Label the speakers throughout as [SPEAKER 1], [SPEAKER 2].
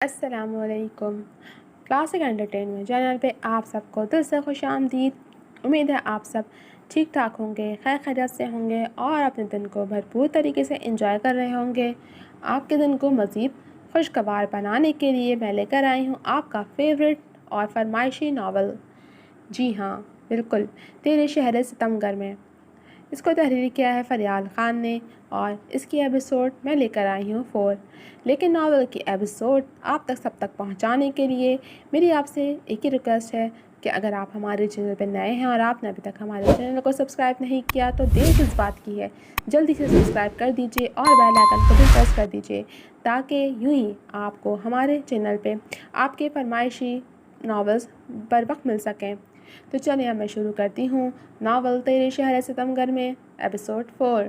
[SPEAKER 1] السلام علیکم۔ Classic entertainment channel پہ آپ سب کو دل سے خوش آمدید۔ امید ہے آپ سب ٹھیک ٹھاک ہوں گے، خیر خیریت سے ہوں گے اور اپنے دن کو بھرپور طریقے سے انجوائے کر رہے ہوں گے۔ آپ کے دن کو مزید خوشگوار بنانے کے لیے میں لے کر آئی ہوں آپ کا فیوریٹ اور فرمائشی ناول۔ جی ہاں، بالکل، تیرے شہر ستمگر میں۔ اس کو تحریر کیا ہے فریال خان نے اور اس کی ایپیسوڈ میں لے کر آئی ہوں 4۔ لیکن ناول کی ایپیسوڈ آپ تک سب تک پہنچانے کے لیے میری آپ سے ایک ہی ریکویسٹ ہے کہ اگر آپ ہمارے چینل پہ نئے ہیں اور آپ نے ابھی تک ہمارے چینل کو سبسکرائب نہیں کیا تو دیر کس بات کی ہے، جلدی سے سبسکرائب کر دیجیے اور بیل آئیکن کو بھی پریس کر دیجیے تاکہ یوں ہی آپ کو ہمارے چینل پہ آپ کے فرمائشی ناولز بر وقت مل سکیں۔ تو چلیے اب میں شروع کرتی ہوں ناول تیرے شہر ستمگر میں ایپیسوڈ 4۔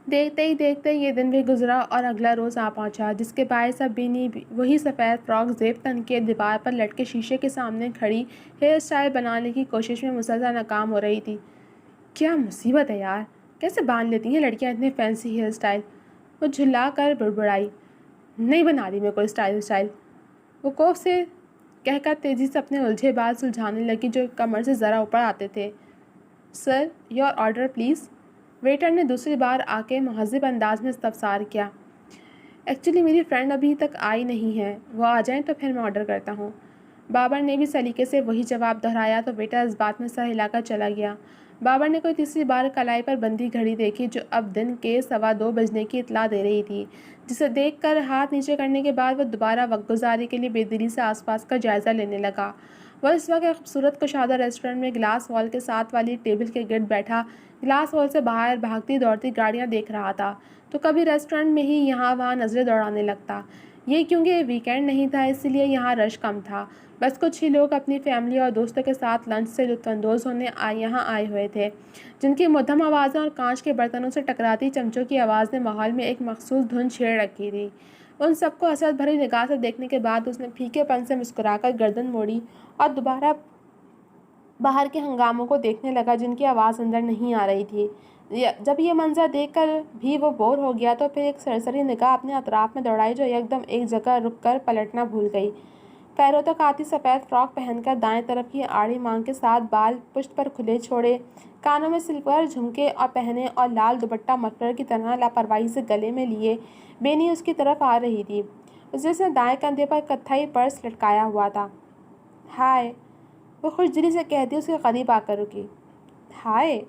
[SPEAKER 1] دیکھتے ہی دیکھتے یہ دن بھی گزرا اور اگلا روز آ پہنچا، جس کے باعث اب بینی وہی سفید فراک زیب تن کے دیوار پر لٹکے شیشے کے سامنے کھڑی ہیئر سٹائل بنانے کی کوشش میں مسلسل ناکام ہو رہی تھی۔ کیا مصیبت ہے یار، کیسے باندھ لیتی ہیں لڑکیاں اتنے فینسی ہیئر سٹائل؟ وہ جھلا کر بڑبڑائی۔ نہیں بنا رہی میں کوئی سٹائل۔ وہ کوف سے کہہ کر تیزی سے اپنے الجھے بال سلجھانے لگی جو کمر سے ذرا اوپر آتے تھے۔ سر، یور آرڈر پلیز۔ ویٹر نے دوسری بار آ کے مہذب انداز میں استفسار کیا۔ ایکچولی میری فرینڈ ابھی تک آئی نہیں ہے، وہ آ جائیں تو پھر میں آرڈر کرتا ہوں۔ بابر نے بھی سلیقے سے وہی جواب دہرایا تو ویٹر اس بات میں سر ہلا کر چلا گیا۔ بابر نے کوئی تیسری بار کلائی پر بندھی گھڑی دیکھی جو اب دن کے 2:15 بجنے کی اطلاع دے رہی تھی، جسے دیکھ کر ہاتھ نیچے کرنے کے بعد وہ دوبارہ وقت گزاری کے لیے بے دلی سے آس پاس کا جائزہ لینے لگا۔ وہ اس وقت ایک خوبصورت کشادہ ریسٹورنٹ میں گلاس وال کے ساتھ والی ٹیبل کے گرد بیٹھا گلاس وال سے باہر بھاگتی دوڑتی گاڑیاں دیکھ رہا تھا، تو کبھی ریسٹورنٹ میں ہی یہاں وہاں نظریں دوڑانے لگتا۔ یہ کیونکہ ویکینڈ نہیں تھا اس لیے یہاں رش کم تھا، بس کچھ ہی لوگ اپنی فیملی اور دوستوں کے ساتھ لنچ سے لطف اندوز ہونے یہاں آئے ہوئے تھے، جن کی مدھم آوازیں اور کانچ کے برتنوں سے ٹکراتی چمچوں کی آواز نے ماحول میں ایک مخصوص دھن چھیڑ رکھی تھی۔ ان سب کو حسرت بھری نگاہ سے دیکھنے کے بعد اس نے پھیکے پن سے مسکرا کر گردن موڑی اور دوبارہ باہر کے ہنگاموں کو دیکھنے لگا جن کی آواز اندر نہیں آ رہی تھی۔ جب یہ منظر دیکھ کر بھی وہ بور ہو گیا تو پھر ایک سرسری نگاہ اپنے اطراف میں دوڑائی جو یکدم ایک جگہ رک کر پلٹنا بھول گئی۔ پیروں تک آتی سفید فراک پہن کر دائیں طرف کی آڑی مانگ کے ساتھ بال پشت پر کھلے چھوڑے، کانوں میں سلور جھمکے اور پہنے اور لال دوپٹہ مفلر کی طرح لاپرواہی سے گلے میں لیے بینی اس کی طرف آ رہی تھی، جس نے دائیں کندھے پر کتھائی پرس لٹکایا ہوا تھا۔ ہائے، وہ خوش دلی سے کہتی اس کے قریب آ کر رکی۔ ہائے،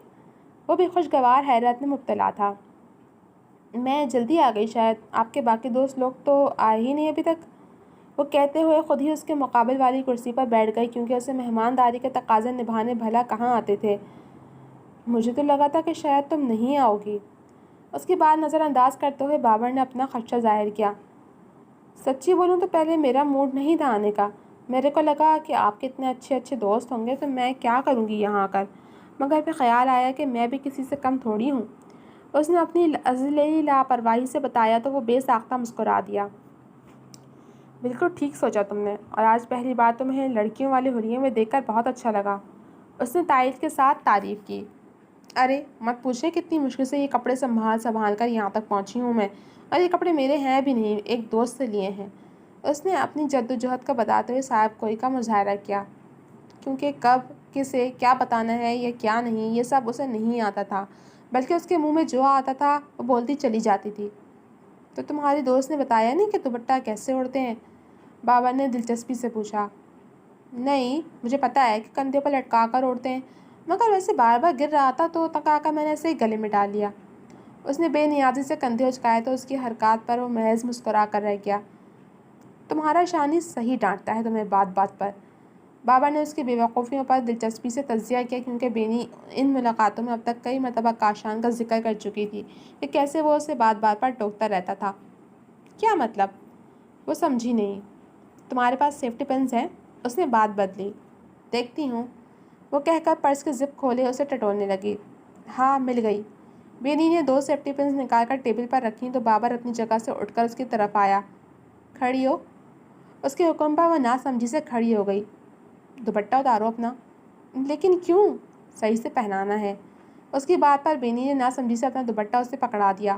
[SPEAKER 1] وہ بھی خوشگوار حیرت میں مبتلا تھا۔ میں جلدی آ گئی شاید، آپ کے باقی دوست لوگ تو آئے ہی نہیں ابھی تک، وہ کہتے ہوئے خود ہی اس کے مقابل والی کرسی پر بیٹھ گئی کیونکہ اسے مہمانداری کے تقاضے نبھانے بھلا کہاں آتے تھے۔ مجھے تو لگا تھا کہ شاید تم نہیں آؤ گی، اس کی بات نظر انداز کرتے ہوئے بابر نے اپنا خدشہ ظاہر کیا۔ سچی بولوں تو پہلے میرا موڈ نہیں تھا آنے کا، میرے کو لگا کہ آپ کے اتنے اچھے دوست ہوں گے تو میں کیا کروں گی یہاں آ کر، مگر پھر خیال آیا کہ میں بھی کسی سے کم تھوڑی ہوں۔ اس نے اپنی ازلی لاپرواہی سے بتایا تو وہ بے ساختہ مسکرا دیا۔ بالکل ٹھیک سوچا تم نے، اور آج پہلی بار تمہیں لڑکیوں والے حلیے میں دیکھ کر بہت اچھا لگا، اس نے تائید کے ساتھ تعریف کی۔ ارے مت پوچھے کتنی مشکل سے یہ کپڑے سنبھال کر یہاں تک پہنچی ہوں میں، اور یہ کپڑے میرے ہیں بھی نہیں، ایک دوست سے لیے ہیں، اس نے اپنی جدوجہد کا بتاتے ہوئے صاحب کوئی کا مظاہرہ کیا، کیونکہ کب کسے کیا بتانا ہے یا کیا نہیں یہ سب اسے نہیں آتا تھا، بلکہ اس کے منہ میں جو آتا تھا وہ بولتی چلی جاتی تھی۔ تو تمہاری دوست نے بتایا نہیں کہ دوپٹہ کیسے اوڑھتے ہیں؟ بابر نے دلچسپی سے پوچھا۔ نہیں، مجھے پتا ہے کہ کندھے پر لٹکا کر اوڑھتے ہیں، مگر ویسے بار بار گر رہا تھا تو تکا کر میں نے اسے گلے میں ڈال لیا۔ اس نے بے نیازی سے کندھے اچکائے تو اس کی حرکات پر وہ محض مسکرا کر رہ گیا۔ تمہارا شانی صحیح ڈانٹتا ہے تمہیں بات بات پر۔ بابر نے اس کی بے وقوفیوں پر دلچسپی سے تجزیہ کیا کیونکہ بینی ان ملاقاتوں میں اب تک کئی مرتبہ کاشان کا ذکر کر چکی تھی کہ کیسے وہ اسے بات بات پر ٹوکتا رہتا تھا۔ کیا مطلب؟ وہ سمجھی نہیں۔ تمہارے پاس سیفٹی پنز ہیں؟ اس نے بات بدلی۔ دیکھتی ہوں، وہ کہہ کر پرس کے زپ کھولے اسے ٹٹولنے لگی۔ ہاں، مل گئی۔ بینی نے 2 سیفٹی پنز نکال کر ٹیبل پر رکھیں تو بابر اپنی جگہ سے اٹھ کر اس کی طرف آیا۔ کھڑی ہو۔ اس کے حکم پر وہ ناسمجھی سے کھڑی ہو گئی۔ دوپٹہ اتارو اپنا۔ لیکن کیوں؟ صحیح سے پہنانا ہے۔ اس کی بات پر بینی نے ناسمجھی سے اپنا دوپٹہ اسے پکڑا دیا۔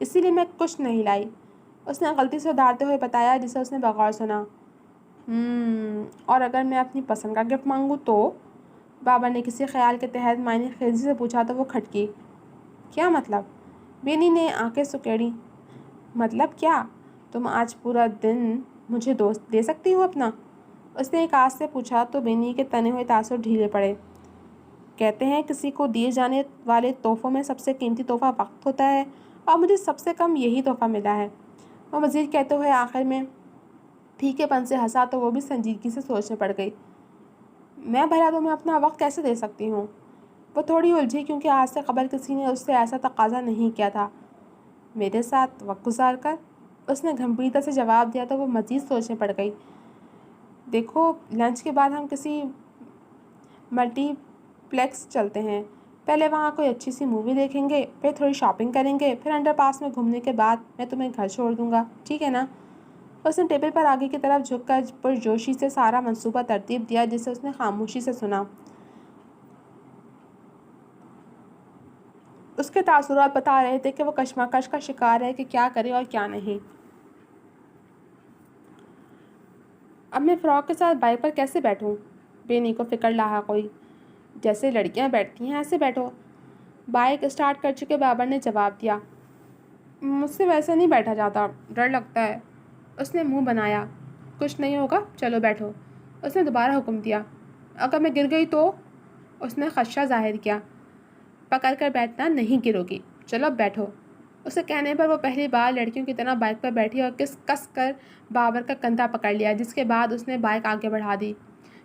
[SPEAKER 1] اسی لیے میں کچھ نہیں لائی، اس نے غلطی سے ادھارتے ہوئے بتایا جسے اس نے بغور سنا۔ اور اگر میں اپنی پسند کا گفٹ مانگوں تو؟ بابا نے کسی خیال کے تحت معنی خیزی سے پوچھا تو وہ کھٹکی۔ کیا مطلب؟ بینی نے آنکھیں سکیڑی۔ مطلب کیا؟ تم آج پورا دن مجھے دوست دے سکتی ہو اپنا؟ اس نے ایک آس سے پوچھا تو بینی کے تنے ہوئے تاثر ڈھیلے پڑے۔ کہتے ہیں کسی کو دیے جانے والے تحفوں میں سب سے قیمتی تحفہ وقت ہوتا ہے، اور مجھے سب سے کم یہی تحفہ ملا ہے۔ وہ مزید کہتے ہوئے آخر میں پھیکے پن سے ہنسا تو وہ بھی سنجیدگی سے سوچنے پڑ گئی۔ میں بھلا تمہیں اپنا وقت کیسے دے سکتی ہوں؟ وہ تھوڑی الجھی کیونکہ آج سے قبل کسی نے اس سے ایسا تقاضا نہیں کیا تھا۔ میرے ساتھ وقت گزار کر، اس نے گھمبیرتا سے جواب دیا تو وہ مزید سوچنے پڑ گئی۔ دیکھو، لنچ کے بعد ہم کسی ملٹی پلیکس چلتے ہیں، پہلے وہاں کوئی اچھی سی مووی دیکھیں گے، پھر تھوڑی شاپنگ کریں گے، پھر انڈر پاس میں گھومنے کے بعد میں تمہیں گھر چھوڑ دوں گا، ٹھیک ہے نا؟ اس نے ٹیبل پر آگے کی طرف جھک کر پرجوشی سے سارا منصوبہ ترتیب دیا جسے اس نے خاموشی سے سنا۔ اس کے تاثرات بتا رہے تھے کہ وہ کشمکش کا شکار ہے کہ کیا کرے اور کیا نہیں۔ اب میں فراق کے ساتھ بائک پر کیسے بیٹھوں؟ بینی کو فکر لاحق ہوئی۔ جیسے لڑکیاں بیٹھتی ہیں ایسے بیٹھو۔ بائک اسٹارٹ کر چکے بابر نے جواب دیا۔ مجھ سے ویسے نہیں بیٹھا جاتا، ڈر لگتا ہے۔ اس نے منہ بنایا۔ کچھ نہیں ہوگا، چلو بیٹھو۔ اس نے دوبارہ حکم دیا۔ اگر میں گر گئی تو؟ اس نے خدشہ ظاہر کیا۔ پکڑ کر بیٹھنا، نہیں گرو گی، چلو اب بیٹھو۔ اسے کہنے پر وہ پہلی بار لڑکیوں کی طرح بائک پر بیٹھی اور کس کر بابر کا کندھا پکڑ لیا، جس کے بعد اس نے بائک آگے بڑھا دی۔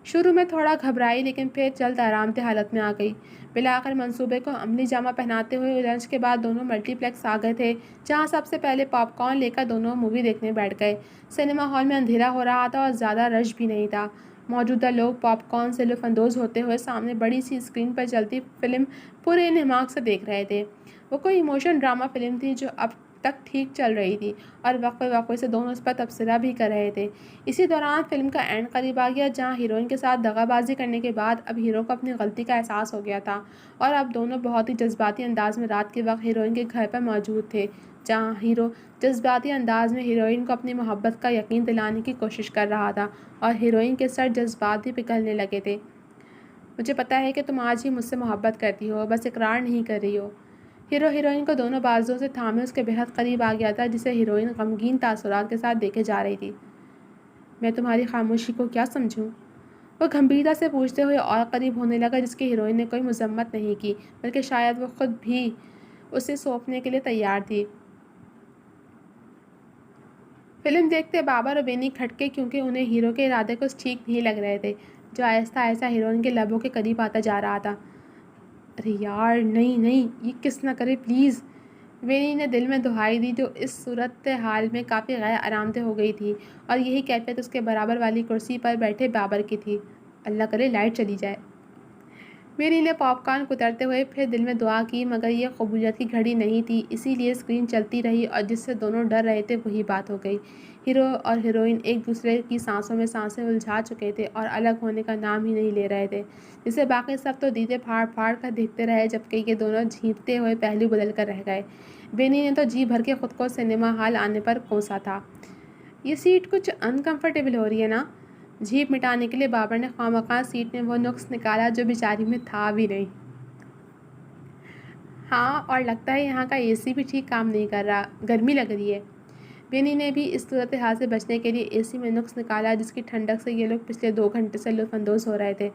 [SPEAKER 1] شروع میں تھوڑا گھبرائی لیکن پھر جلد آرامدہ حالت میں آ گئی۔ بالآخر منصوبے کو عملی جامہ پہناتے ہوئے لنچ کے بعد دونوں ملٹی پلیکس آ گئے تھے، جہاں سب سے پہلے پاپ کارن لے کر دونوں مووی دیکھنے بیٹھ گئے۔ سنیما ہال میں اندھیرا ہو رہا تھا اور زیادہ رش بھی نہیں تھا۔ موجودہ لوگ پاپ کارن سے لطف اندوز ہوتے ہوئے سامنے بڑی سی اسکرین پر چلتی فلم پورے انہماک سے دیکھ رہے تھے۔ وہ کوئی ایموشن ڈرامہ فلم تھی جو اب تک ٹھیک چل رہی تھی، اور وقفے وقفے سے دونوں اس پر تبصرہ بھی کر رہے تھے۔ اسی دوران فلم کا اینڈ قریب آ گیا، جہاں ہیروئن کے ساتھ دغا بازی کرنے کے بعد اب ہیرو کو اپنی غلطی کا احساس ہو گیا تھا، اور اب دونوں بہت ہی جذباتی انداز میں رات کے وقت ہیروئن کے گھر پر موجود تھے، جہاں ہیرو جذباتی انداز میں ہیروئن کو اپنی محبت کا یقین دلانے کی کوشش کر رہا تھا، اور ہیروئن کے سر جذبات بھی پگھلنے لگے تھے۔ مجھے پتا ہے کہ تم آج ہی مجھ سے محبت کرتی ہو، بس اقرار نہیں کر رہی ہو۔ ہیرو ہیروئن کو دونوں بازوؤں سے تھامے اس کے بہت قریب آ گیا تھا، جسے ہیروئن غمگین تاثرات کے ساتھ دیکھے جا رہی تھی۔ میں تمہاری خاموشی کو کیا سمجھوں؟ وہ گھمبیرتا سے پوچھتے ہوئے اور قریب ہونے لگا، جس کی ہیروئن نے کوئی مذمت نہیں کی، بلکہ شاید وہ خود بھی اسے سونپنے کے لیے تیار تھی۔ فلم دیکھتے بابر اور بینی کھٹکے کیونکہ انہیں ہیرو کے ارادے کچھ ٹھیک نہیں لگ رہے تھے، جو آہستہ آہستہ ہیروئن کے لبوں کے قریب آتا جا رہا تھا۔ ارے یار، نہیں نہیں، یہ کس نہ کرے پلیز، بینی نے دل میں دہائی دی، جو اس صورتحال میں کافی غیر آرامدہ ہو گئی تھی، اور یہی کیفیت اس کے برابر والی کرسی پر بیٹھے بابر کی تھی۔ اللہ کرے لائٹ چلی جائے۔ بینی نے پاپ کارن کترتے ہوئے پھر دل میں دعا کی، مگر یہ قبولیت کی گھڑی نہیں تھی، اسی لیے اسکرین چلتی رہی، اور جس سے دونوں ڈر رہے تھے وہی بات ہو گئی۔ ہیرو اور ہیروئن ایک دوسرے کی سانسوں میں سانسیں الجھا چکے تھے اور الگ ہونے کا نام ہی نہیں لے رہے تھے، جسے باقی سب تو دیدے پھاڑ پھاڑ کر دیکھتے رہے، جبکہ یہ دونوں جھینکتے ہوئے پہلو بدل کر رہ گئے۔ بینی نے تو جی بھر کے خود کو سنیما ہال آنے پر کوسا تھا۔ یہ سیٹ کچھ انکمفرٹیبل ہو رہی ہے نا؟ جھیپ مٹانے کے لیے بابر نے خواہ سیٹ میں وہ نقص نکالا جو بیچاری میں تھا بھی نہیں۔ ہاں، اور لگتا ہے یہاں کا اے سی بھی ٹھیک کام نہیں کر رہا، گرمی لگ رہی ہے۔ بینی نے بھی اس صورتحال سے بچنے کے لیے اے سی میں نقص نکالا، جس کی ٹھنڈک سے یہ لوگ پچھلے 2 گھنٹے سے لطف اندوز ہو رہے تھے۔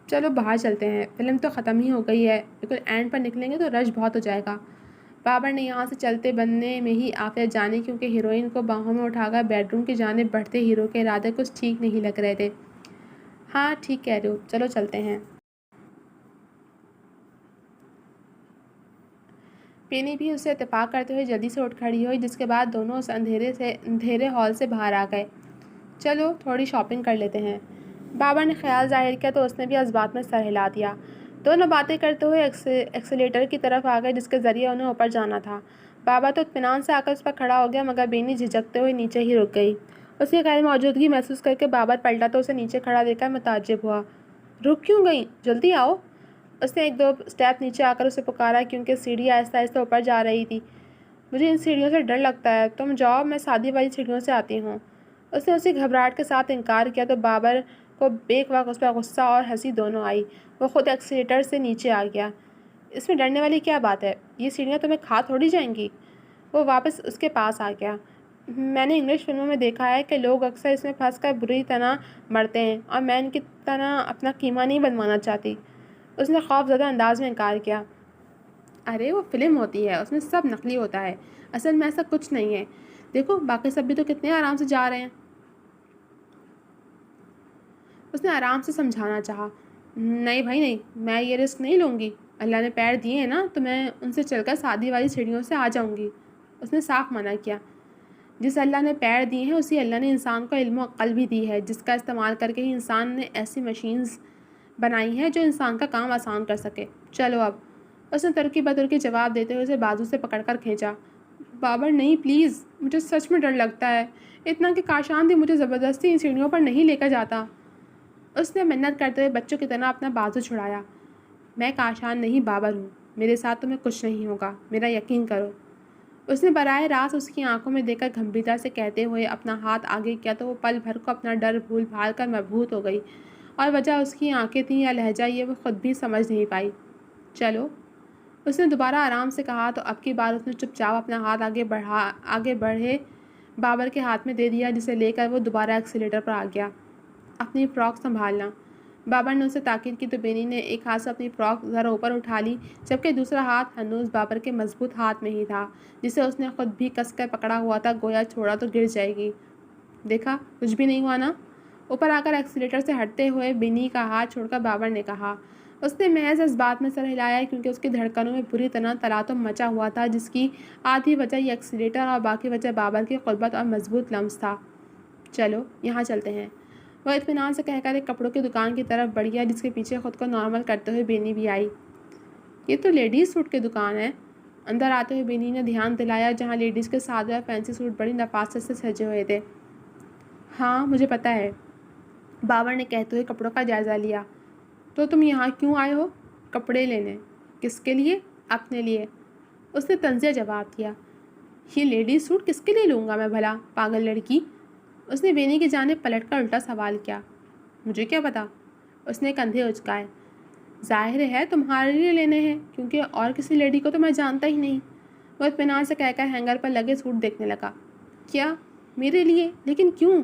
[SPEAKER 1] چلو باہر چلتے ہیں، فلم تو ختم ہی ہو گئی ہے، بالکل اینڈ پر نکلیں گے تو رش بہت ہو جائے گا۔ بابر نے یہاں سے چلتے بننے میں ہی عافیت جانی، کیونکہ ہیروئن کو باہوں میں اٹھا کر بیڈ روم کی جانب بڑھتے ہیرو کے ارادے کچھ ٹھیک نہیں لگ رہے تھے۔ ہاں ٹھیک کہہ رہے ہو، چلو چلتے ہیں۔ بینی بھی اسے اتفاق کرتے ہوئے جلدی سے اٹھ کھڑی ہوئی، جس کے بعد دونوں اس اندھیرے ہال سے باہر آ گئے۔ چلو تھوڑی شاپنگ کر لیتے ہیں۔ بابر نے خیال ظاہر کیا تو اس نے بھی اس بات میں سر ہلا دیا۔ دونوں باتیں کرتے ہوئے ایکسیلیٹر کی طرف آ گئے، جس کے ذریعے انہیں اوپر جانا تھا۔ بابا تو اطمینان سے آ کر اس پر کھڑا ہو گیا، مگر بینی جھجکتے ہوئے نیچے ہی رک گئی۔ اس کی غیر موجودگی محسوس کر کے بابر پلٹا تو اسے نیچے کھڑا دیکھ کر متعجب ہوا۔ رک کیوں گئی؟ جلدی آؤ۔ اس نے 1-2 اسٹیپ نیچے آ کر اسے پکارا، کیونکہ سیڑھی آہستہ آہستہ اوپر جا رہی تھی۔ مجھے ان سیڑھیوں سے ڈر لگتا ہے، تم جاؤ، میں سادی والی سیڑھیوں سے آتی ہوں۔ اس نے اسی گھبراہٹ کے ساتھ انکار کیا تو بابر کو بیک وقت اس پر غصہ اور ہنسی دونوں آئی۔ وہ خود ایکسیلیٹر سے نیچے آ گیا۔ اس میں ڈرنے والی کیا بات ہے؟ یہ سیڑھیاں تمہیں کھا تھوڑی جائیں گی۔ وہ واپس اس کے پاس آ گیا۔ میں نے انگلش فلموں میں دیکھا ہے کہ لوگ اکثر اس میں پھنس کر بری طرح مرتے ہیں، اور میں ان کی طرح اپنا قیمہ نہیں بنوانا چاہتی۔ اس نے خوف زدہ انداز میں انکار کیا۔ ارے وہ فلم ہوتی ہے، اس میں سب نقلی ہوتا ہے، اصل میں ایسا کچھ نہیں ہے۔ دیکھو باقی سب بھی تو کتنے آرام سے جا رہے ہیں۔ اس نے آرام سے سمجھانا چاہا۔ نہیں بھائی نہیں، میں یہ رسک نہیں لوں گی۔ اللہ نے پیر دیے ہیں نا، تو میں ان سے چل کر سادی والی سیڑھیوں سے آ جاؤں گی۔ اس نے صاف منع کیا۔ جس اللہ نے پیر دیے ہیں اسی اللہ نے انسان کو علم و عقل بھی دی ہے، جس کا استعمال کر کے ہی انسان نے ایسی مشینز بنائی ہیں جو انسان کا کام آسان کر سکے۔ چلو اب۔ اس نے ترکی بدرکی جواب دیتے ہوئے اسے بازو سے پکڑ کر کھینچا۔ بابر نہیں پلیز، مجھے سچ میں ڈر لگتا ہے، اتنا کہ کاشان بھی مجھے زبردستی ان سیڑھیوں پر نہیں لے کر جاتا۔ اس نے منت کرتے ہوئے بچوں کی طرح اپنا بازو چھڑایا۔ میں کاشان نہیں، بابر ہوں، میرے ساتھ تمہیں کچھ نہیں ہوگا، میرا یقین کرو۔ اس نے براہ راست اس کی آنکھوں میں دیکھ کر گمبھیرتا سے کہتے ہوئے اپنا ہاتھ آگے کیا تو وہ پل بھر کو اپنا ڈر بھول بھال کر مبہوت ہو گئی، اور وجہ اس کی آنکھیں تھیں یا لہجہ یہ وہ خود بھی سمجھ نہیں پائی۔ چلو، اس نے دوبارہ آرام سے کہا تو اب کی بار اس نے چپ چاپ اپنا ہاتھ آگے بڑھے بابر کے ہاتھ میں دے دیا، جسے لے کر وہ دوبارہ ایکسیلیٹر پر آ گیا۔ اپنی فراک سنبھالنا۔ بابر نے اسے تاکید کی تو بینی نے ایک ہاتھ سے اپنی فراک ذرا اوپر اٹھا لی، جبکہ دوسرا ہاتھ ہنوز بابر کے مضبوط ہاتھ میں ہی تھا، جسے اس نے خود بھی کس کر پکڑا ہوا تھا، گویا چھوڑا تو گر جائے گی۔ دیکھا کچھ بھی نہیں ہوا نا؟ اوپر آ کر ایکسیلیٹر سے ہٹتے ہوئے بینی کا ہاتھ چھوڑ کر بابر نے کہا۔ اس نے محض اس بات میں سر ہلایا کیونکہ اس کی دھڑکنوں میں بری طرح تلاطم مچا ہوا تھا، جس کی آدھی وجہ یہ ایکسیلیٹر اور باقی وجہ بابر کی قربت اور مضبوط لمس تھا۔ چلو یہاں چلتے ہیں۔ وہ اطمینان سے کہہ کر ایک کپڑوں کی دکان کی طرف بڑھ گیا، جس کے پیچھے خود کو نارمل کرتے ہوئے بینی بھی آئی۔ یہ تو لیڈیز سوٹ کی دکان ہے۔ اندر آتے ہوئے بینی نے دھیان دلایا، جہاں لیڈیز کے سادے اور فینسی سوٹ بڑی نفاست سے سجے ہوئے تھے۔ ہاں مجھے پتہ ہے، بابر نے کہتے ہوئے کپڑوں کا جائزہ لیا۔ تو تم یہاں کیوں آئے ہو؟ کپڑے لینے۔ کس کے لیے؟ اپنے لیے۔ اس نے طنزیہ جواب دیا۔ یہ لیڈیز سوٹ کس کے لیے لوں گا میں بھلا، پاگل لڑکی؟ اس نے بینی کی جانب پلٹ کر الٹا سوال کیا۔ مجھے کیا پتا؟ اس نے کندھے اچکائے۔ ظاہر ہے تمہارے لیے لینے ہیں، کیونکہ اور کسی لیڈی کو تو میں جانتا ہی نہیں۔ وہ اطمینان سے کہہ کر ہینگر پر لگے سوٹ دیکھنے لگا۔ کیا میرے لیے؟ لیکن کیوں؟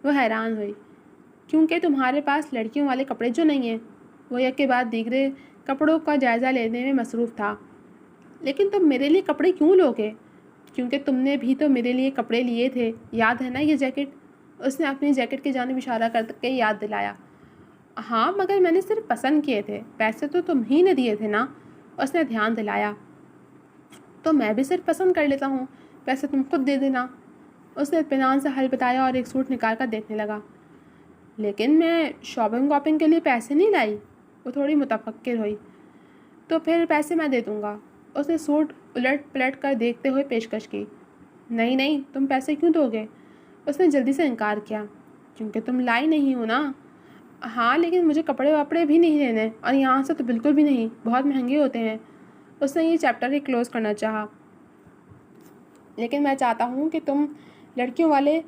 [SPEAKER 1] وہ حیران ہوئی۔ کیونکہ تمہارے پاس لڑکیوں والے کپڑے جو نہیں ہیں۔ وہ یک کے بعد دیگرے کپڑوں کا جائزہ لینے میں مصروف تھا۔ لیکن تم میرے لیے کپڑے کیوں لوگے؟ کیونکہ تم نے بھی تو میرے لیے کپڑے لیے تھے، یاد ہے نا یہ جیکٹ؟ اس نے اپنی جیکٹ کی جانب اشارہ کر کے یاد دلایا۔ ہاں مگر میں نے صرف پسند کیے تھے، پیسے تو تم ہی نے دیے تھے نا؟ اس نے دھیان دلایا۔ تو میں بھی صرف پسند کر لیتا ہوں، پیسے تم خود دے دینا۔ اس نے اطمینان سے حل بتایا اور ایک سوٹ نکال کر دیکھنے لگا۔ لیکن میں شاپنگ واپنگ کے لیے پیسے نہیں لائی۔ وہ تھوڑی متفکر ہوئی۔ تو پھر پیسے میں دے دوں گا۔ اس نے سوٹ الٹ پلٹ کر دیکھتے ہوئے پیشکش کی۔ نہیں نہیں، تم پیسے کیوں دو گے؟ اس نے جلدی سے انکار کیا۔ کیونکہ تم لائی نہیں ہو نا۔ ہاں لیکن مجھے کپڑے واپڑے بھی نہیں لینے، اور یہاں سے تو بالکل بھی نہیں، بہت مہنگے ہوتے ہیں۔ اس نے یہ چیپٹر ہی کلوز کرنا چاہا۔ لیکن میں چاہتا ہوں کہ تم لڑکیوں والے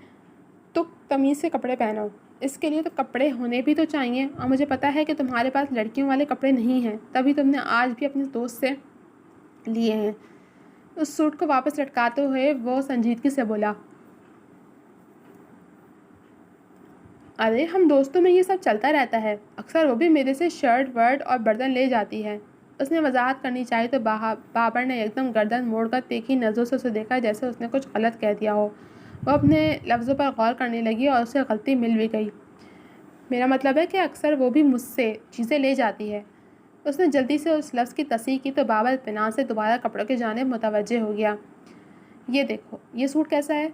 [SPEAKER 1] تو تمیز سے کپڑے پہنو، اس کے لیے تو کپڑے ہونے بھی تو چاہیے، اور مجھے پتہ ہے کہ تمہارے پاس لڑکیوں والے کپڑے نہیں ہیں، تبھی تم نے آج بھی اپنے دوست سے لیے ہیں۔ اس سوٹ کو واپس لٹکاتے ہوئے وہ سنجیدگی سے بولا۔ ارے ہم دوستوں میں یہ سب چلتا رہتا ہے، اکثر وہ بھی میرے سے شرٹ ورٹ اور برتن لے جاتی ہے۔ اس نے وضاحت کرنی چاہی تو بابر نے ایک دم گردن موڑ کر تیکھی نظروں سے اسے دیکھا، جیسے اس نے کچھ غلط کہہ دیا ہو۔ وہ اپنے لفظوں پر غور کرنے لگی اور اسے غلطی مل بھی گئی۔ میرا مطلب ہے کہ اکثر وہ بھی مجھ سے چیزیں لے جاتی ہے۔ اس نے جلدی سے اس لفظ کی تصحیح کی تو بابر اطمینان سے دوبارہ کپڑوں کی جانب متوجہ ہو گیا۔ یہ دیکھو یہ سوٹ کیسا ہے؟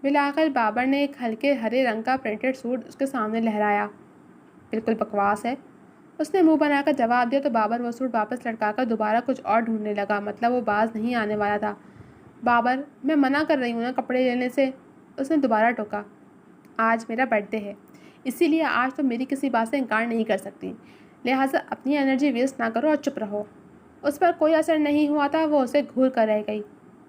[SPEAKER 1] بالآخر بابر نے ایک ہلکے ہرے رنگ کا پرنٹڈ سوٹ اس کے سامنے لہرایا۔ بالکل بکواس ہے۔ اس نے منہ بنا کر جواب دیا تو بابر وہ سوٹ واپس لٹکا کر دوبارہ کچھ اور ڈھونڈنے لگا، مطلب وہ باز نہیں آنے والا تھا۔ بابر میں منع کر رہی ہوں نا کپڑے لینے سے، اس نے دوبارہ ٹوکا۔ آج میرا برتھ ڈے ہے، اسی لیے آج تو میری کسی بات سے انکار نہیں کر سکتی، لہٰذا اپنی انرجی ویسٹ نہ کرو اور چپ رہو۔ اس پر کوئی اثر نہیں ہوا تھا، وہ اسے گھور کر رہ گئی۔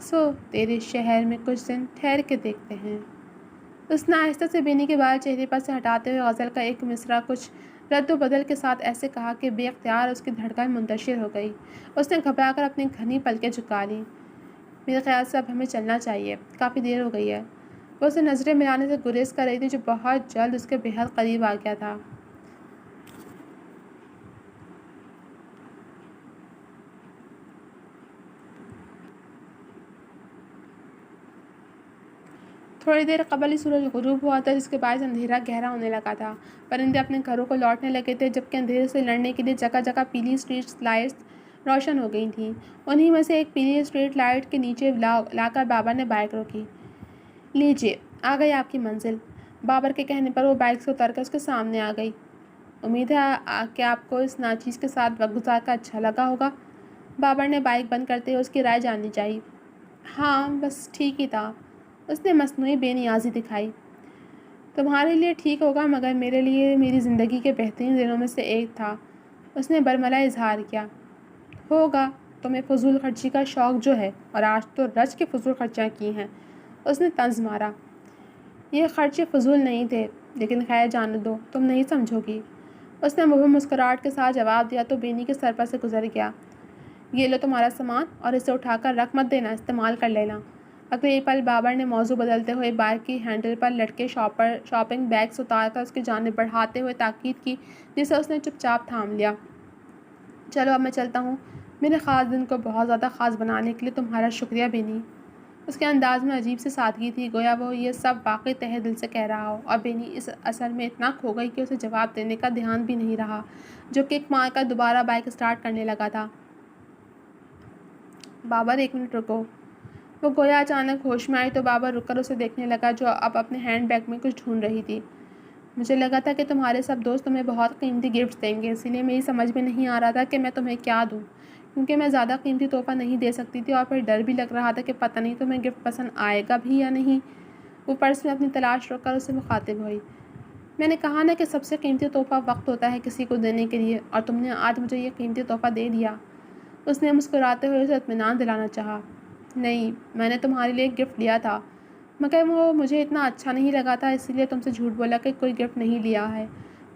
[SPEAKER 1] سو تیرے شہر میں کچھ دن ٹھہر کے دیکھتے ہیں۔ اس نے آہستہ سے بینی کے بال چہرے پر سے ہٹاتے ہوئے غزل کا ایک مصرع کچھ رد و بدل کے ساتھ ایسے کہا کہ بے اختیار اس کی دھڑکن منتشر ہو گئی۔ اس نے گھبرا کر اپنی گھنی پلکیں جھکا لیں۔ میرے خیال سے اب ہمیں چلنا چاہیے، کافی دیر ہو گئی ہے۔ وہ اسے نظریں ملانے سے گریز کر رہی تھی جو بہت جلد اس کے بےحد قریب آ گیا تھا۔ تھوڑی دیر قبل ہی سورج غروب ہوا تھا جس کے باعث اندھیرا گہرا ہونے لگا تھا۔ پرندے اپنے گھروں کو لوٹنے لگے تھے جبکہ اندھیرے سے لڑنے کے لیے جگہ جگہ پیلی اسٹریٹ لائٹس روشن ہو گئی تھیں۔ انہی میں سے ایک پیلی اسٹریٹ لائٹ کے نیچے لا کر بابر نے بائک روکی۔ لیجیے، آ گئی آپ کی منزل۔ بابر کے کہنے پر وہ بائک سے اتر کر اس کے سامنے آ گئی۔ امید ہے کہ آپ کو اس ناچیز کے ساتھ وقت گزار کر اچھا لگا ہوگا۔ بابر نے بائک بند کرتے ہوئے اس کی رائے جاننی چاہی۔ ہاں، بس ٹھیک ہی تھا۔ اس نے مصنوعی بے نیازی دکھائی۔ تمہارے لیے ٹھیک ہوگا مگر میرے لیے میری زندگی کے بہترین دنوں میں سے ایک تھا۔ اس نے برملا اظہار کیا۔ ہوگا، تمہیں فضول خرچی کا شوق جو ہے، اور آج تو رچ کے فضول خرچیاں کی ہیں۔ اس نے طنز مارا۔ یہ خرچے فضول نہیں تھے، لیکن خیر جانے دو، تم نہیں سمجھو گی۔ اس نے مبہم مسکراہٹ کے ساتھ جواب دیا تو بینی کے سر پر سے گزر گیا۔ یہ لو تمہارا سامان، اور اسے اٹھا کر رکھ مت دینا، استعمال کر لینا۔ اگلے پل بابر نے موضوع بدلتے ہوئے بائک کی ہینڈل پر لٹکے شاپنگ بیگز اتار کر اس کی جانب بڑھاتے ہوئے تاکید کی جسے اس نے چپ چاپ تھام لیا۔ چلو اب میں چلتا ہوں۔ میرے خاص دن کو بہت زیادہ خاص بنانے کے لیے تمہارا شکریہ بینی۔ اس کے انداز میں عجیب سی سادگی تھی، گویا وہ یہ سب واقعی تہہ دل سے کہہ رہا ہو، اور بینی اس اثر میں اتنا کھو گئی کہ اسے جواب دینے کا دھیان بھی نہیں رہا، جو کک مار کر دوبارہ بائک اسٹارٹ کرنے لگا تھا۔ بابر، ایک منٹ رکو۔ وہ گویا اچانک ہوش میں آئی تو بابر رک کر اسے دیکھنے لگا جو اب اپنے ہینڈ بیگ میں کچھ ڈھونڈ رہی تھی۔ مجھے لگا تھا کہ تمہارے سب دوست تمہیں بہت قیمتی گفٹس دیں گے، اسی لیے میری سمجھ میں نہیں آ رہا تھا کہ میں تمہیں کیا دوں، کیونکہ میں زیادہ قیمتی تحفہ نہیں دے سکتی تھی اور پھر ڈر بھی لگ رہا تھا کہ پتہ نہیں تمہیں گفٹ پسند آئے گا بھی یا نہیں۔ وہ پرس میں اپنی تلاش روک کر اسے مخاطب ہوئی۔ میں نے کہا نا کہ سب سے قیمتی تحفہ وقت ہوتا ہے کسی کو دینے کے لیے، اور تم نے آج مجھے یہ قیمتی تحفہ دے دیا۔ اس نے مسکراتے ہوئے اسے اطمینان دلانا چاہا۔ نہیں، میں نے تمہارے لیے ایک گفٹ لیا تھا، مگر وہ مجھے اتنا اچھا نہیں لگا تھا، اسی لیے تم سے جھوٹ بولا کہ کوئی گفٹ نہیں لیا ہے،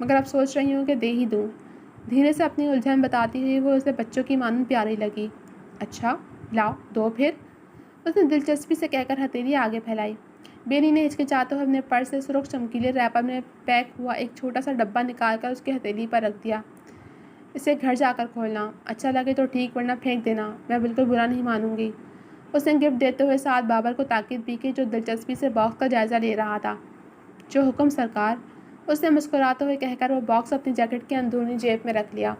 [SPEAKER 1] مگر اب سوچ رہی ہوں کہ دے ہی دوں۔ دھیرے سے اپنی الجھن بتاتی ہوئی وہ اسے بچوں کی مانند پیاری لگی۔ اچھا، لاؤ دو پھر، اس نے دلچسپی سے کہہ کر ہتھیلی آگے پھیلائی۔ بینی نے ہچکچاتے ہوئے اپنے پرس سے سرخ چمکیلے ریپر میں پیک ہوا ایک چھوٹا سا ڈبہ نکال کر اس کی ہتھیلی پر رکھ دیا۔ اسے گھر جا کر کھولنا، اچھا لگے تو ٹھیک ورنہ پھینک دینا، میں بالکل برا نہیں مانوں گی۔ اس نے گفٹ دیتے ہوئے ساتھ بابر کو تاکید بھی کی جو دلچسپی سے باکس کا جائزہ لے رہا تھا۔ جو حکم سرکار، اس نے مسکراتے ہوئے کہہ کر وہ باکس اپنی جیکٹ کے اندرونی جیب میں رکھ لیا۔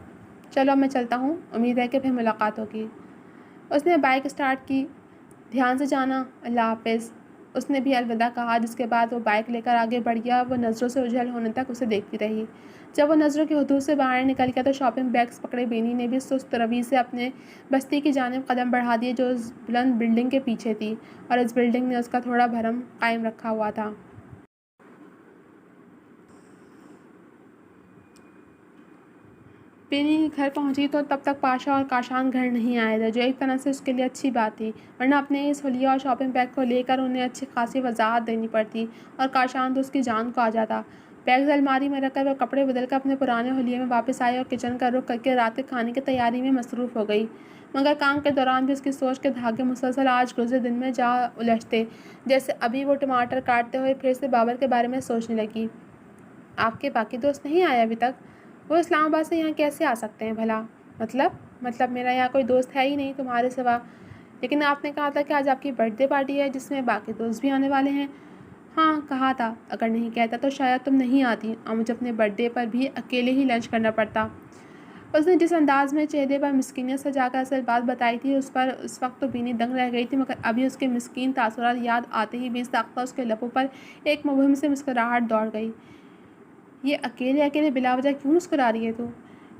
[SPEAKER 1] چلو اب میں چلتا ہوں، امید ہے کہ پھر ملاقات ہوگی۔ اس نے بائک اسٹارٹ کی۔ دھیان سے جانا، اللہ حافظ۔ اس نے بھی الوداع کہا جس کے بعد وہ بائک لے کر آگے بڑھ گیا۔ وہ نظروں سے اجھل ہونے تک اسے دیکھتی رہی۔ جب وہ نظروں کی حدود سے باہر نکل گیا تو شاپنگ بیگز پکڑے بینی نے بھی سست روی سے اپنے بستی کی جانب قدم بڑھا دیے جو اس بلند بلڈنگ کے پیچھے تھی، اور اس بلڈنگ نے اس کا تھوڑا بھرم قائم رکھا ہوا تھا۔ بینی گھر پہنچی تو تب تک پاشا اور کاشان گھر نہیں آئے تھے، جو ایک طرح سے اس کے لیے اچھی بات تھی، ورنہ اپنے اس حلیہ اور شاپنگ بیگ کو لے کر انہیں اچھی خاصی وضاحت دینی پڑتی، اور کاشان تو اس کی جان کو آ جاتا۔ بیگز الماری میں رکھ کر وہ کپڑے بدل کر اپنے پرانے حلیے میں واپس آئی اور کچن کا رخ کر کے رات کے کھانے کی تیاری میں مصروف ہو گئی، مگر کام کے دوران بھی اس کی سوچ کے دھاگے مسلسل آج گزرے دن میں جا الجھتے، جیسے ابھی وہ ٹماٹر کاٹتے ہوئے پھر سے بابر کے بارے میں سوچنے لگی۔ آپ کے باقی دوست نہیں آئے ابھی تک؟ وہ اسلام آباد سے یہاں کیسے آ سکتے ہیں بھلا؟ مطلب میرا یہاں کوئی دوست ہے ہی نہیں تمہارے سوا۔ لیکن آپ نے کہا تھا کہ آج آپ کی برتھ ڈے پارٹی ہے جس میں باقی دوست بھی آنے والے ہیں۔ ہاں کہا تھا، اگر نہیں کہتا تو شاید تم نہیں آتی اور مجھے اپنے برتھ ڈے پر بھی اکیلے ہی لنچ کرنا پڑتا۔ اس نے جس انداز میں چہرے پر مسکینیت سجا کر اصل بات بتائی تھی اس پر اس وقت تو بینی دنگ رہ گئی تھی، مگر ابھی اس کے مسکین تاثرات یاد آتے ہی بے ساختہ اس کے لبوں پر ایک مبہم سے مسکراہٹ دوڑ گئی۔ یہ اکیلے بلا وجہ کیوں مسکرا رہی ہے تو؟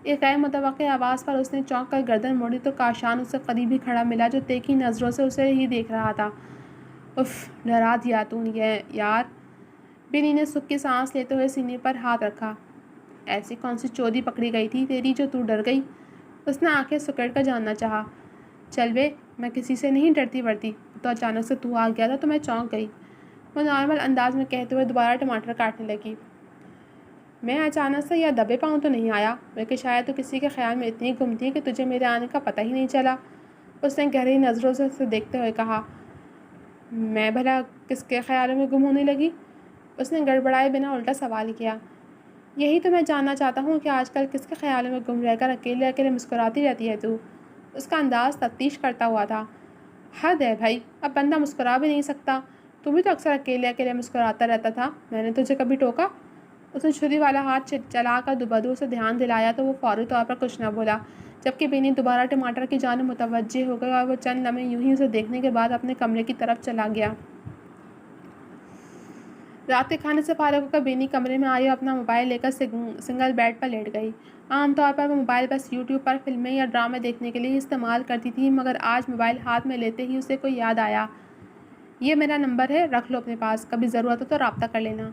[SPEAKER 1] ایک غیر متوقع آواز پر اس نے چونک کر گردن موڑی تو کاشان اس سے قریب ہی کھڑا ملا جو تیکھی نظروں سے اسے ہی دیکھ رہا تھا۔ اف، ڈرا دیا تو نے یار۔ بینی نے سکھ کی سانس لیتے ہوئے سینے پر ہاتھ رکھا۔ ایسی کون سی چودی پکڑی گئی تھی تیری جو تو ڈر گئی؟ اس نے آنکھیں سکیڑ کر جاننا چاہا۔ چل بے، میں کسی سے نہیں ڈرتی ورتی، تو اچانک سے تو آ گیا تھا تو میں چونک گئی، وہ نارمل انداز میں کہتے ہوئے دوبارہ ٹماٹر کاٹنے لگی۔ میں اچانک سے یا دبے پاؤں تو نہیں آیا، بلکہ شاید تو کسی کے خیال میں اتنی گم تھی کہ تجھے میرے آنے کا پتہ ہی نہیں چلا۔ اس نے گہری نظروں سے اسے دیکھتے ہوئے کہا۔ میں بھلا کس کے خیالوں میں گم ہونے لگی؟ اس نے گڑبڑائے بنا الٹا سوال کیا۔ یہی تو میں جاننا چاہتا ہوں کہ آج کل کس کے خیالوں میں گم رہ کر اکیلے اکیلے مسکراتی رہتی ہے تو؟ اس کا انداز تفتیش کرتا ہوا تھا۔ حد ہے بھائی، اب بندہ مسکرا بھی نہیں سکتا، تو بھی تو اکثر اکیلے اکیلے مسکراتا رہتا تھا، میں نے تجھے کبھی ٹوکا؟ اس نے چھری والا ہاتھ چلا کر دوبدو سے دھیان دلایا تو وہ فوری طور پر کچھ نہ بولا، جبکہ بینی دوبارہ ٹماٹر کی جانب متوجہ ہو گئی اور وہ چند لمحے یوں ہی اسے دیکھنے کے بعد اپنے کمرے کی طرف چلا گیا۔ رات کے کھانے سے فارغ ہو کر بینی کمرے میں آئی اور اپنا موبائل لے کر سنگل بیڈ پر لیٹ گئی۔ عام طور پر وہ موبائل بس یوٹیوب پر فلمیں یا ڈرامے دیکھنے کے لیے استعمال کرتی تھی، مگر آج موبائل ہاتھ میں لیتے ہی اسے کوئی یاد آیا۔ یہ میرا نمبر ہے، رکھ لو اپنے پاس، کبھی ضرورت ہو تو رابطہ کر لینا۔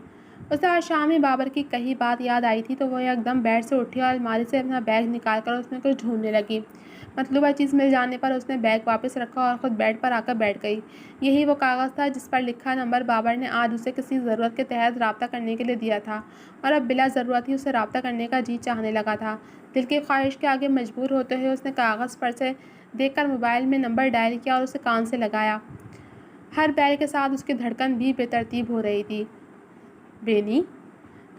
[SPEAKER 1] اسے آج شام میں بابر کی کہی بات یاد آئی تھی تو وہ ایک دم بیڈ سے اٹھی اور الماری سے اپنا بیگ نکال کر اس میں کچھ ڈھونڈنے لگی۔ مطلوبہ چیز مل جانے پر اس نے بیگ واپس رکھا اور خود بیڈ پر آ کر بیٹھ گئی۔ یہی وہ کاغذ تھا جس پر لکھا نمبر بابر نے آج اسے کسی ضرورت کے تحت رابطہ کرنے کے لیے دیا تھا، اور اب بلا ضرورت ہی اسے رابطہ کرنے کا جی چاہنے لگا تھا۔ دل کی خواہش کے آگے مجبور ہوتے ہوئے اس نے کاغذ پر سے دیکھ کر موبائل میں نمبر ڈائل کیا اور اسے کان سے لگایا۔ ہر بیل کے ساتھ اس کی دھڑکن بھی بے ترتیب ہو رہی تھی۔ بینی؟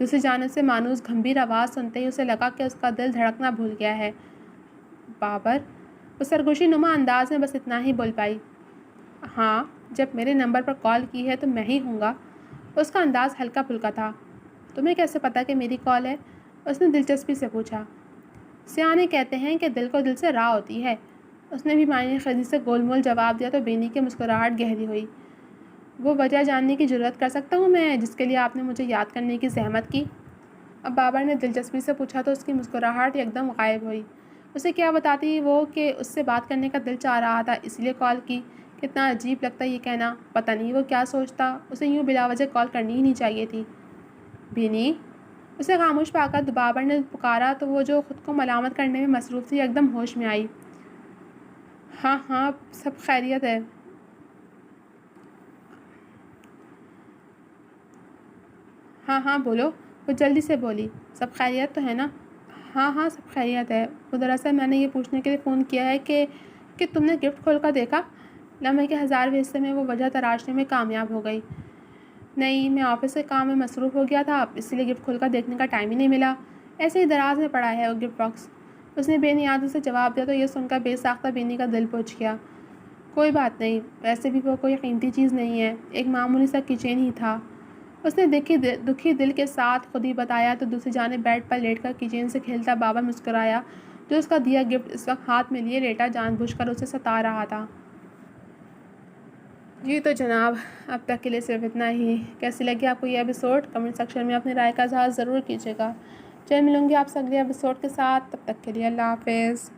[SPEAKER 1] دوسری جانب سے مانوس گھمبیر آواز سنتے ہی اسے لگا کہ اس کا دل دھڑکنا بھول گیا ہے۔ بابر؟ وہ سرگوشی نما انداز میں بس اتنا ہی بول پائی۔ ہاں، جب میرے نمبر پر کال کی ہے تو میں ہی ہوں گا۔ اس کا انداز ہلکا پھلکا تھا۔ تمہیں کیسے پتا کہ میری کال ہے؟ اس نے دلچسپی سے پوچھا۔ سیانے کہتے ہیں کہ دل کو دل سے راہ ہوتی ہے۔ اس نے بھی معنی خیزی سے گول مول جواب دیا تو بینی کی مسکراہٹ گہری ہوئی۔ وہ وجہ جاننے کی جرات کر سکتا ہوں میں جس کے لیے آپ نے مجھے یاد کرنے کی زحمت کی؟ اب بابر نے دلچسپی سے پوچھا تو اس کی مسکراہٹ ایک دم غائب ہوئی۔ اسے کیا بتاتی وہ کہ اس سے بات کرنے کا دل چاہ رہا تھا اس لیے کال کی؟ کتنا عجیب لگتا یہ کہنا، پتہ نہیں وہ کیا سوچتا، اسے یوں بلا وجہ کال کرنی ہی نہیں چاہیے تھی۔ بینی؟ اسے خاموش پا کر بابر نے پکارا تو وہ جو خود کو ملامت کرنے میں مصروف تھی ایک دم ہوش میں آئی۔ ہاں ہاں، سب خیریت ہے۔ ہاں ہاں بولو، وہ جلدی سے بولی۔ سب خیریت تو ہے نا؟ ہاں ہاں سب خیریت ہے۔ وہ دراصل میں نے یہ پوچھنے کے لیے فون کیا ہے کہ تم نے گفٹ کھول کر دیکھا؟ لمحے کے 1000ویں حصے میں وہ وجہ تراشنے میں کامیاب ہو گئی۔ نہیں، میں آفس کے کام میں مصروف ہو گیا تھا، اسی لیے گفٹ کھول کر دیکھنے کا ٹائم ہی نہیں ملا۔ ایسے ہی دراز میں پڑا ہے وہ گفٹ باکس، اس نے بے نیازی سے جواب دیا تو یہ سن کر بے ساختہ بینی کا دل پہنچ گیا۔ کوئی بات نہیں، ویسے بھی وہ کوئی قیمتی چیز نہیں ہے، ایک معمولی سا کیچین ہی تھا، اس نے دکھی دل کے ساتھ خود ہی بتایا تو دوسری جانب بیڈ پر لیٹ کر کیچین سے کھیلتا بابر مسکرایا جو اس کا دیا گفٹ اس وقت ہاتھ میں لیے لیٹا جان بوجھ کر اسے ستا رہا تھا۔ جی تو جناب، اب تک کے لیے صرف اتنا ہی۔ کیسی لگی آپ کو یہ ایپیسوڈ؟ کمنٹ سیکشن میں اپنی رائے کا اظہار ضرور کیجیے گا۔ چل ملوں گی آپ سے اگلے ایپیسوڈ کے ساتھ، تب تک کے لیے اللہ حافظ۔